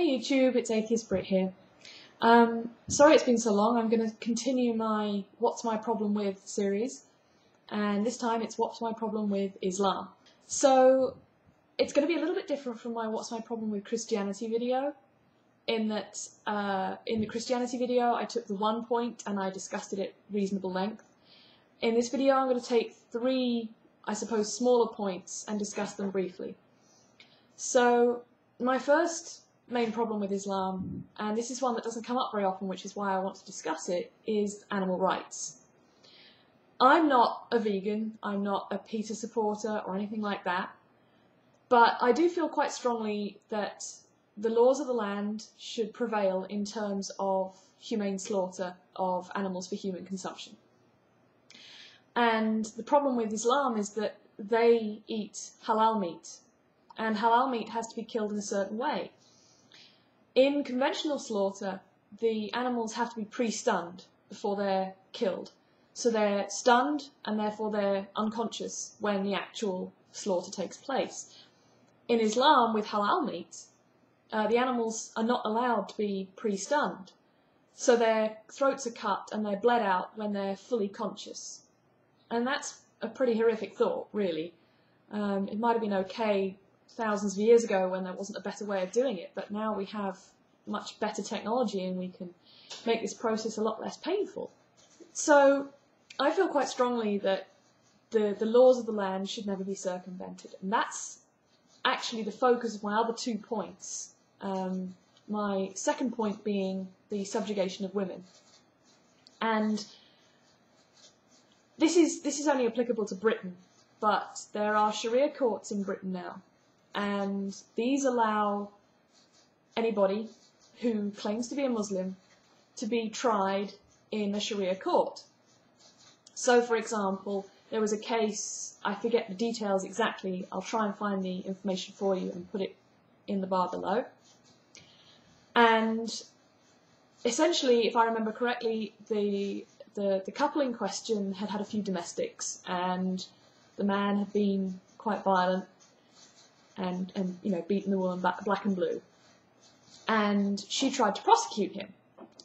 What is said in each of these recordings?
Hey YouTube, it's Atheist Brit here. Sorry it's been so long. I'm going to continue my What's My Problem With series, and this time it's What's My Problem With Islam. So it's going to be a little bit different from my What's My Problem With Christianity video, in that in the Christianity video I took the one point and I discussed it at reasonable length. In this video I'm going to take three, I suppose, smaller points and discuss them briefly. So my first main problem with Islam, and this is one that doesn't come up very often, which is why I want to discuss it, is animal rights. I'm not a vegan, I'm not a PETA supporter or anything like that, but I do feel quite strongly that the laws of the land should prevail in terms of humane slaughter of animals for human consumption. And the problem with Islam is that they eat halal meat, and halal meat has to be killed in a certain way. In conventional slaughter, the animals have to be pre-stunned before they're killed. So they're stunned and therefore they're unconscious when the actual slaughter takes place. In Islam, with halal meat, the animals are not allowed to be pre-stunned. So their throats are cut and they're bled out when they're fully conscious. And that's a pretty horrific thought, really. It might have been okay thousands of years ago when there wasn't a better way of doing it, but now we have much better technology and we can make this process a lot less painful. So I feel quite strongly that the laws of the land should never be circumvented, and that's actually the focus of my other 2 points. My second point being the subjugation of women. And this is only applicable to Britain, but there are Sharia courts in Britain now. And these allow anybody who claims to be a Muslim to be tried in a Sharia court. So, for example, there was a case, I forget the details exactly, I'll try and find the information for you and put it in the bar below. And essentially, if I remember correctly, the couple in question had had a few domestics, and the man had been quite violent and you know, beaten the woman black and blue. And she tried to prosecute him.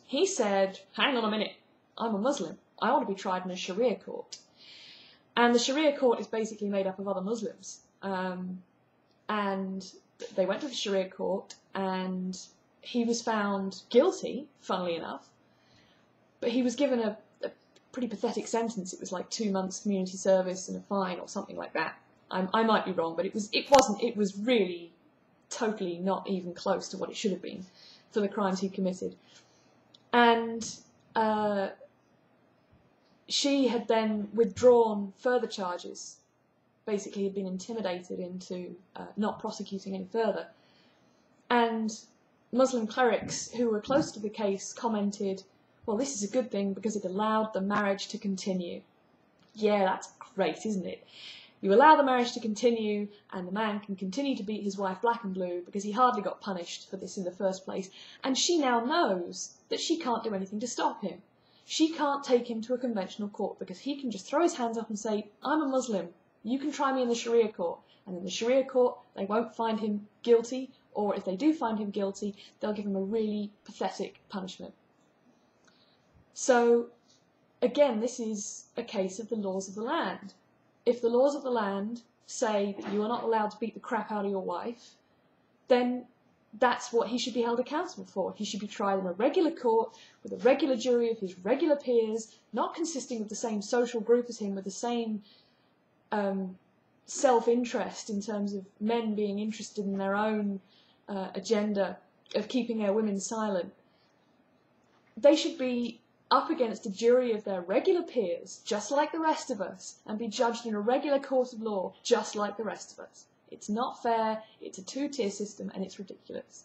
He said, hang on a minute, I'm a Muslim. I want to be tried in a Sharia court. And the Sharia court is basically made up of other Muslims. And they went to the Sharia court and he was found guilty, funnily enough, but he was given a pretty pathetic sentence. It was like 2 months community service and a fine or something like that. I might be wrong, but it was really totally not even close to what it should have been for the crimes he committed. And she had then withdrawn further charges. Basically had been intimidated into not prosecuting any further. And Muslim clerics who were close to the case commented, well, this is a good thing because it allowed the marriage to continue. Yeah, that's great, isn't it? You allow the marriage to continue, and the man can continue to beat his wife black and blue because he hardly got punished for this in the first place, and she now knows that she can't do anything to stop him. She can't take him to a conventional court because he can just throw his hands up and say, I'm a Muslim, you can try me in the Sharia court. And in the Sharia court, they won't find him guilty, or if they do find him guilty, they'll give him a really pathetic punishment. So, again, this is a case of the laws of the land. If the laws of the land say that you are not allowed to beat the crap out of your wife, then that's what he should be held accountable for. He should be tried in a regular court with a regular jury of his regular peers, not consisting of the same social group as him, with the same self-interest in terms of men being interested in their own agenda of keeping their women silent. They should be up against a jury of their regular peers, just like the rest of us, and be judged in a regular court of law, just like the rest of us. It's not fair, it's a two-tier system, and it's ridiculous.